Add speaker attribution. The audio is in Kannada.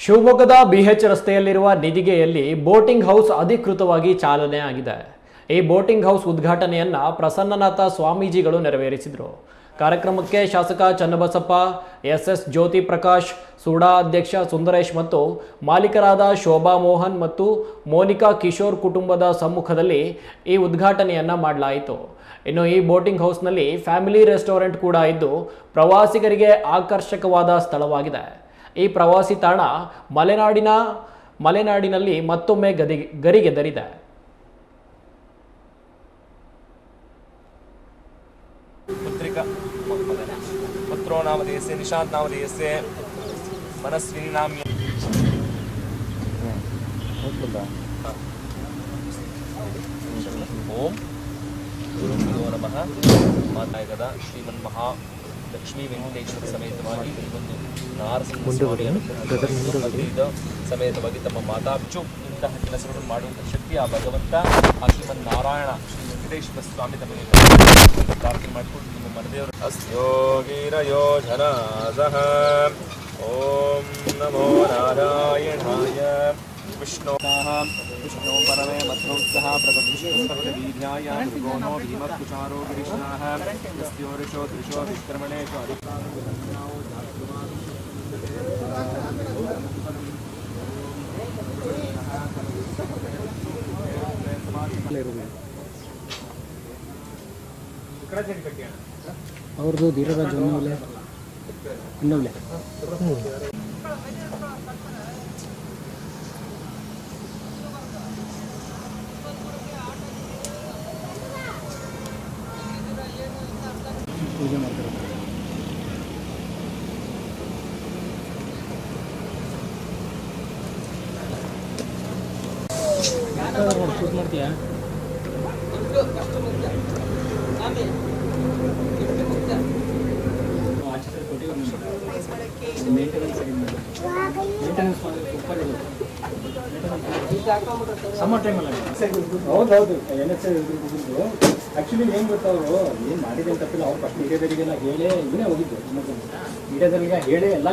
Speaker 1: ಶಿವಮೊಗ್ಗದ ಬಿಎಚ್ ರಸ್ತೆಯಲ್ಲಿರುವ ನಿಧಿಗೆಯಲ್ಲಿ ಬೋಟಿಂಗ್ ಹೌಸ್ ಅಧಿಕೃತವಾಗಿ ಚಾಲನೆ ಆಗಿದೆ. ಈ ಬೋಟಿಂಗ್ ಹೌಸ್ ಉದ್ಘಾಟನೆಯನ್ನ ಪ್ರಸನ್ನನಾಥ ಸ್ವಾಮೀಜಿಗಳು ನೆರವೇರಿಸಿದರು. ಕಾರ್ಯಕ್ರಮಕ್ಕೆ ಶಾಸಕ ಚನ್ನಬಸಪ್ಪ, ಎಸ್ ಜ್ಯೋತಿ ಪ್ರಕಾಶ್, ಸೂಡಾ ಅಧ್ಯಕ್ಷ ಸುಂದರೇಶ್ ಮತ್ತು ಮಾಲೀಕರಾದ ಶೋಭಾ ಮೋಹನ್ ಮತ್ತು ಮೋನಿಕಾ ಕಿಶೋರ್ ಕುಟುಂಬದ ಸಮ್ಮುಖದಲ್ಲಿ ಈ ಉದ್ಘಾಟನೆಯನ್ನ ಮಾಡಲಾಯಿತು. ಇನ್ನು ಈ ಬೋಟಿಂಗ್ ಹೌಸ್ನಲ್ಲಿ ಫ್ಯಾಮಿಲಿ ರೆಸ್ಟೋರೆಂಟ್ ಕೂಡ ಇದ್ದು ಪ್ರವಾಸಿಗರಿಗೆ ಆಕರ್ಷಕವಾದ ಸ್ಥಳವಾಗಿದೆ. ಈ ಪ್ರವಾಸಿ ತಾಣ ಮಲೆನಾಡಿನಲ್ಲಿ ಮತ್ತೊಮ್ಮೆ ಗರಿಗೆದರಿದೆ.
Speaker 2: पुत्रो नामधेयस्य निशांत नामधेयस्य मनस्विनी नाम्य ओम गुरुभ्यो नमः. माताय कदा श्रीमन्महा लक्ष्मी ವೆಂಕಟೇಶ್ವರ ಸಮೇತವಾಗಿ ಒಂದು ನಾರಸಿಂಹಸ್ವಾಮಿ ಸಮೇತವಾಗಿ ತಮ್ಮ ಮಾತಾಪಿಚು ಇಂತಹ ಕೆಲಸಗಳನ್ನು ಮಾಡುವಂಥ ಶಕ್ತಿ ಆ ಭಗವಂತ ಆ ಶ್ರೀಮನ್ನಾರಾಯಣ ಶ್ರೀ ವೆಂಕಟೇಶ್ವರ ಸ್ವಾಮಿ ತಮಗೆ ಪ್ರಾರ್ಥನೆ ಮಾಡಿಕೊಂಡು ನಿಮ್ಮ ಮನದೇವರು ಅಸ್ಯೋಗಿರಯೋ ಧನಾಸಹ. ಓಂ ನಮೋ ನಾರಾಯಣಾಯ. ವಿಷ್ಣು ಪರಮೇ ಮಧ್ಯೋತ್ಸಹ ಪ್ರಗತಿಷ್ಠಾಯ ದುರ್ಗೋನೋ ಭೀಮಕುಚಾರೋ ಗಿರಿಷ್ಣಾಃ ಯಸ್ಯೋರಿಷೋ ದೃಶೋ ವಿಕ್ರಮಣೇಶು ಅಧಿ
Speaker 3: ಅವ್ರದ್ದು ಧೀರರಾಜ್ ಇನ್ನೊಬ್ಳೆ ಪೂಜೆ ಮಾಡ್ತಾರೆ. ಶೂಟ್ ಮಾಡ್ತೀಯಾ? ಸಮ್ಮರ್ ಟೈಮಲ್ಲಿ ಹೌದೌದು ಆ್ಯಕ್ಚುಲಿ ಏನು ಗೊತ್ತವರು ಏನು ಮಾಡಿದೆ ತಪ್ಪಿಲ್ಲ. ಅವ್ರು ಫಸ್ಟ್ ಮೀಡಿಯಾದವರಿಗೆಲ್ಲ ಹೇಳೇ ಇವನೇ ಹೋಗಿದ್ದು. ಮೀಡಿಯಾದವರಿಗೆ ಹೇಳಿ ಎಲ್ಲ